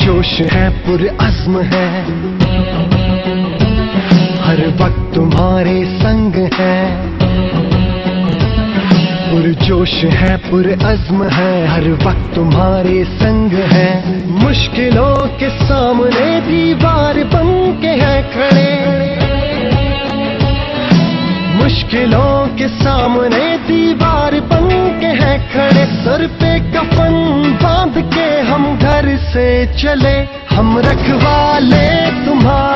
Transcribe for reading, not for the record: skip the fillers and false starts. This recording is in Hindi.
पुरजोश है पुरअज़्म है, हर वक्त तुम्हारे संग है। पुरजोश है पुरअज़्म है, हर वक्त तुम्हारे संग है। मुश्किलों के सामने दीवार बन के है खड़े, मुश्किलों के सामने दीवार बन के है खड़े। सर पे कफन बांध के हम घर से चले, हम रखवाले तुम्हारे